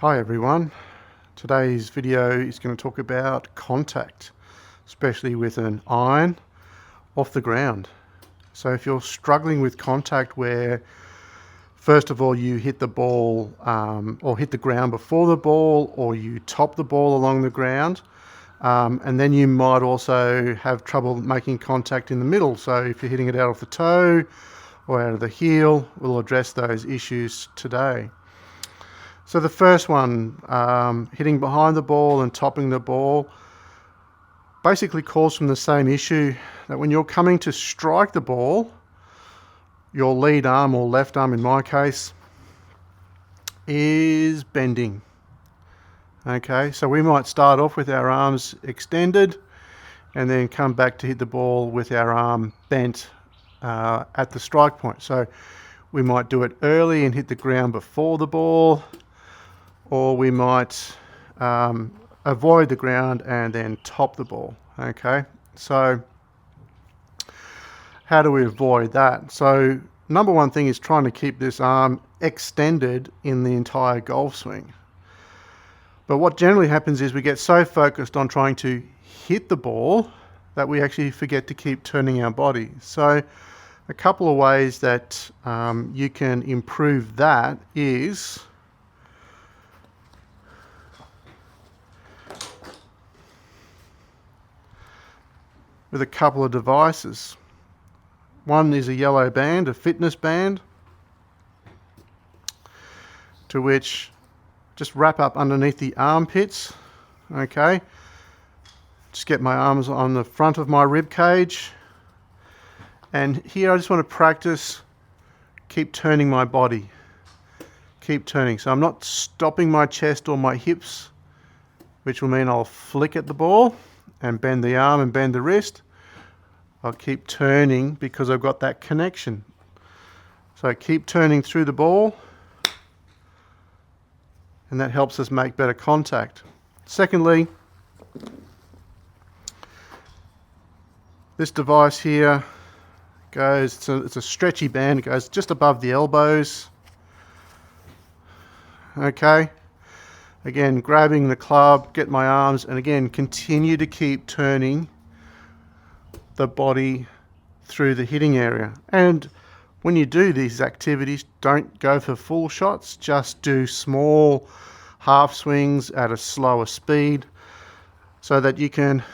Hi everyone, today's video is going to talk about contact, especially with an iron off the ground. So if you're struggling with contact where first of all you hit the ball or hit the ground before the ball, or you top the ball along the ground, and then you might also have trouble making contact in the middle. So if you're hitting it out of the toe or out of the heel, we'll address those issues today. So the first one, hitting behind the ball and topping the ball, basically calls from the same issue, that when you're coming to strike the ball, your lead arm, or left arm in my case, is bending. Okay, so we might start off with our arms extended and then come back to hit the ball with our arm bent at the strike point. So we might do it early and hit the ground before the ball, or we might avoid the ground and then top the ball. Okay, so how do we avoid that? So number one thing is trying to keep this arm extended in the entire golf swing. But what generally happens is we get so focused on trying to hit the ball that we actually forget to keep turning our body. So a couple of ways that you can improve that is with a couple of devices. One is a yellow band, a fitness band, to which just wrap up underneath the armpits. Okay, just get my arms on the front of my rib cage, and here I just want to practice keep turning my body, keep turning. So I'm not stopping my chest or my hips, which will mean I'll flick at the ball and bend the arm and bend the wrist. I'll keep turning because I've got that connection. So I keep turning through the ball, and that helps us make better contact. Secondly, this device here goes, it's a stretchy band, it goes just above the elbows. Okay, again, grabbing the club, get my arms, and again, continue to keep turning the body through the hitting area. And when you do these activities, don't go for full shots, just do small half swings at a slower speed so that you can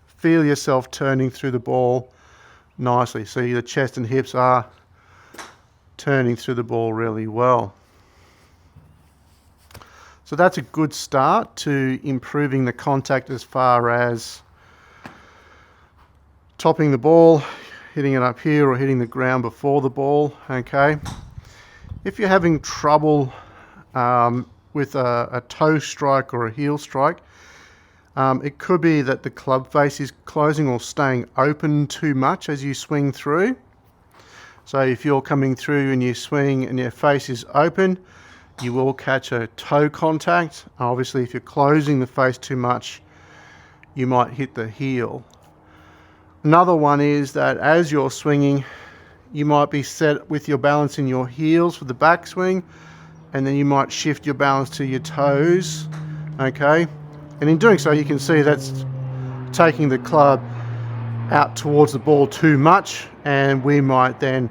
feel yourself turning through the ball nicely. So the chest and hips are turning through the ball really well. So that's a good start to improving the contact as far as topping the ball, hitting it up here, or hitting the ground before the ball. Okay, if you're having trouble with a toe strike or a heel strike, it could be that the club face is closing or staying open too much as you swing through. So if you're coming through and you swing and your face is open, you will catch a toe contact. Obviously, if you're closing the face too much, you might hit the heel. Another one is that as you're swinging, you might be set with your balance in your heels for the backswing, and then you might shift your balance to your toes. Okay, and in doing so, you can see that's taking the club out towards the ball too much, and we might then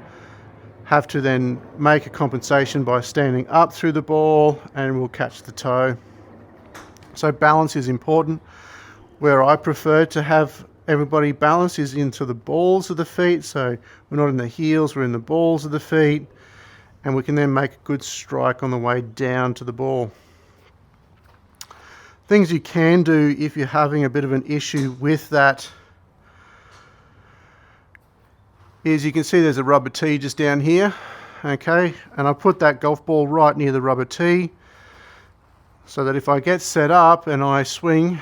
have to then make a compensation by standing up through the ball, and we'll catch the toe. So balance is important. Where I prefer to have everybody balance is into the balls of the feet, so we're not in the heels, we're in the balls of the feet, and we can then make a good strike on the way down to the ball. Things you can do if you're having a bit of an issue with that is, you can see there's a rubber tee just down here. Okay, and I put that golf ball right near the rubber tee so that if I get set up and I swing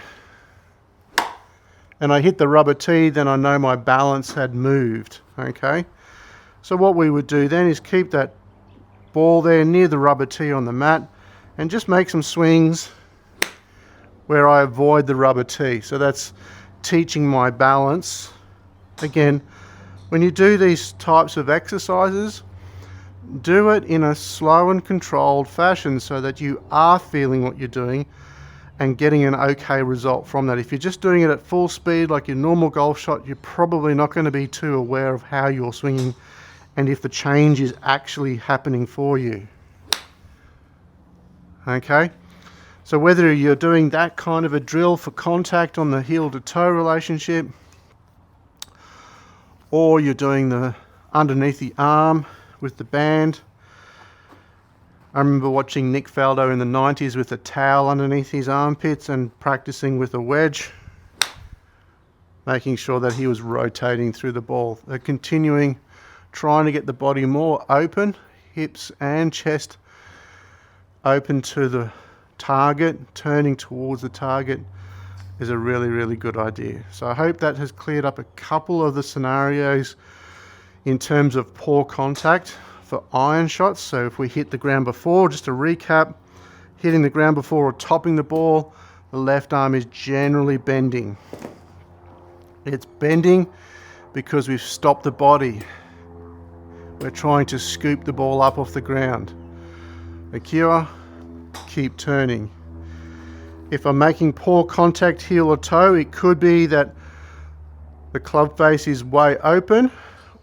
and I hit the rubber tee, then I know my balance had moved. Okay, so what we would do then is keep that ball there near the rubber tee on the mat and just make some swings where I avoid the rubber tee. So that's teaching my balance. Again, when you do these types of exercises, do it in a slow and controlled fashion so that you are feeling what you're doing and getting an okay result from that. If you're just doing it at full speed like your normal golf shot, you're probably not going to be too aware of how you're swinging and if the change is actually happening for you. Okay, so whether you're doing that kind of a drill for contact on the heel to toe relationship, or you're doing the underneath the arm with the band. I remember watching Nick Faldo in the 90s with a towel underneath his armpits and practicing with a wedge, making sure that he was rotating through the ball. They're continuing, trying to get the body more open, hips and chest open to the target, turning towards the target is a really, really good idea. So I hope that has cleared up a couple of the scenarios in terms of poor contact for iron shots. So if we hit the ground before, just to recap, hitting the ground before or topping the ball, the left arm is generally bending. It's bending because we've stopped the body. We're trying to scoop the ball up off the ground. Akira, keep turning. If I'm making poor contact heel or toe, it could be that the club face is way open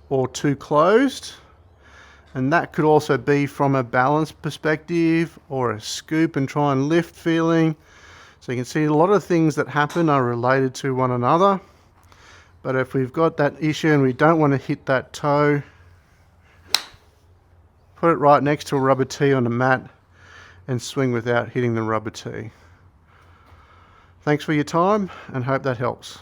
or too closed. And that could also be from a balance perspective or a scoop and try and lift feeling. So you can see a lot of things that happen are related to one another. But if we've got that issue and we don't want to hit that toe, put it right next to a rubber tee on a mat and swing without hitting the rubber tee. Thanks for your time and hope that helps.